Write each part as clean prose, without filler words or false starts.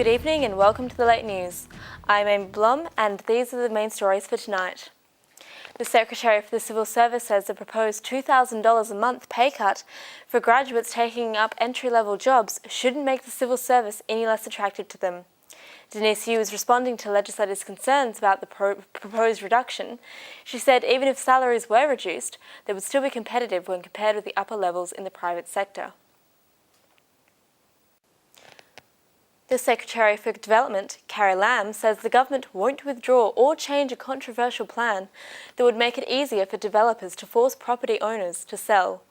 Good evening and welcome to the late news. I'm Amy Blom and these are the main stories for tonight. The Secretary for the Civil Service says the proposed $2,000 a month pay cut for graduates taking up entry-level jobs shouldn't make the civil service any less attractive to them. Denise Yu is responding to legislators' concerns about the proposed reduction. She said even if salaries were reduced, they would still be competitive when compared with the upper levels in the private sector. The Secretary for Development, Carrie Lam, says the government won't withdraw or change a controversial plan that would make it easier for developers to force property owners to sell.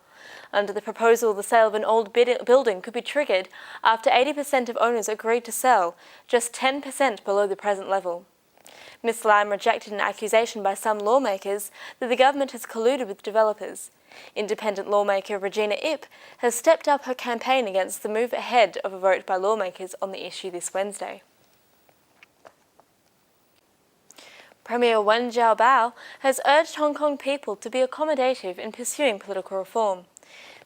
Under the proposal, the sale of an old building could be triggered after 80% of owners agreed to sell, just 10% below the present level. Ms. Lam rejected an accusation by some lawmakers that the government has colluded with developers. Independent lawmaker Regina Ip has stepped up her campaign against the move ahead of a vote by lawmakers on the issue this Wednesday. Premier Wen Jiabao has urged Hong Kong people to be accommodative in pursuing political reform.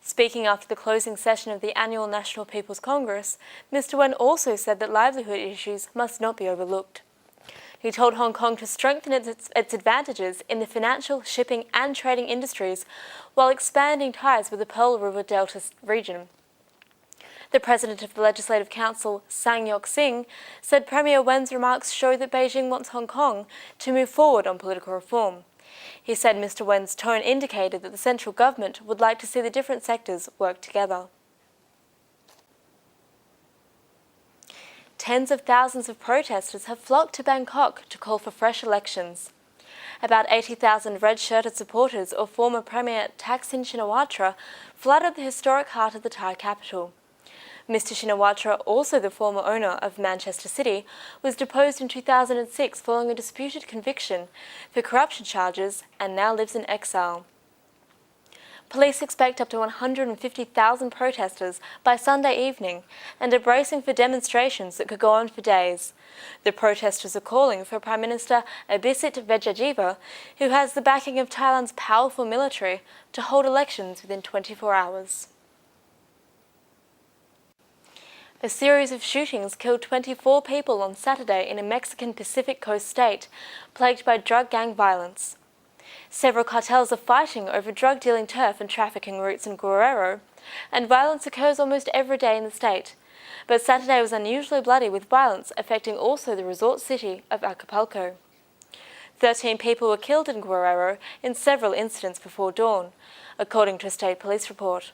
Speaking after the closing session of the annual National People's Congress, Mr. Wen also said that livelihood issues must not be overlooked. He told Hong Kong to strengthen its advantages in the financial, shipping and trading industries while expanding ties with the Pearl River Delta region. The president of the Legislative Council, Sang Yok Sing, said Premier Wen's remarks show that Beijing wants Hong Kong to move forward on political reform. He said Mr. Wen's tone indicated that the central government would like to see the different sectors work together. Tens of thousands of protesters have flocked to Bangkok to call for fresh elections. About 80,000 red-shirted supporters of former Premier Thaksin Supporters flooded the historic heart of the Thai capital. Mr. Shinawatra, also the former owner of Manchester City, was deposed in 2006 following a disputed conviction for corruption charges and now lives in exile. Police expect up to 150,000 protesters by Sunday evening and are bracing for demonstrations that could go on for days. The protesters are calling for Prime Minister Abhisit Vejjajiva, who has the backing of Thailand's powerful military, to hold elections within 24 hours. A series of shootings killed 24 people on Saturday in a Mexican Pacific Coast state, plagued by drug gang violence. Several cartels are fighting over drug-dealing turf and trafficking routes in Guerrero, and violence occurs almost every day in the state. But Saturday was unusually bloody, with violence affecting also the resort city of Acapulco. 13 people were killed in Guerrero in several incidents before dawn, according to a state police report.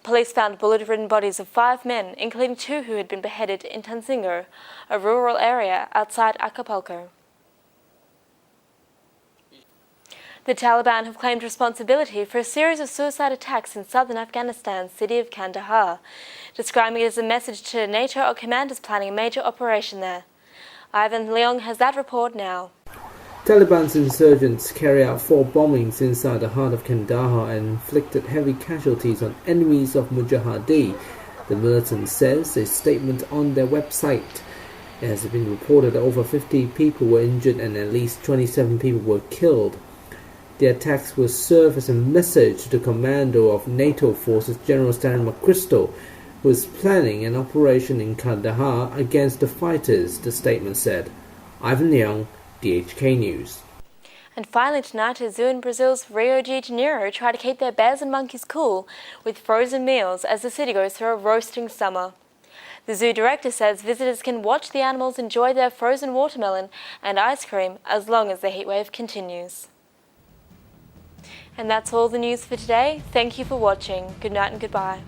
Police found bullet-ridden bodies of 5 men, including 2 who had been beheaded in Tansingo, a rural area outside Acapulco. The Taliban have claimed responsibility for a series of suicide attacks in southern Afghanistan's city of Khandahar, describing it as a message to NATO or commanders planning a major operation there. Ivan Leung has that report now. Taliban's insurgents carried out 4 bombings inside the heart of Khandahar and inflicted heavy casualties on enemies of Mujahideen, the militant says in a statement on their website. It has been reported that over 50 people were injured and at least 27 people were killed. The attacks will serve as a message to the commander of NATO forces, General Stan McChrystal, who is planning an operation in Kandahar against the fighters, the statement said. Ivan Leung, DHK News. And finally tonight, a zoo in Brazil's Rio de Janeiro try to keep their bears and monkeys cool with frozen meals as the city goes through a roasting summer. The zoo director says visitors can watch the animals enjoy their frozen watermelon and ice cream as long as the heatwave continues. And that's all the news for today. Thank you for watching. Good night and goodbye.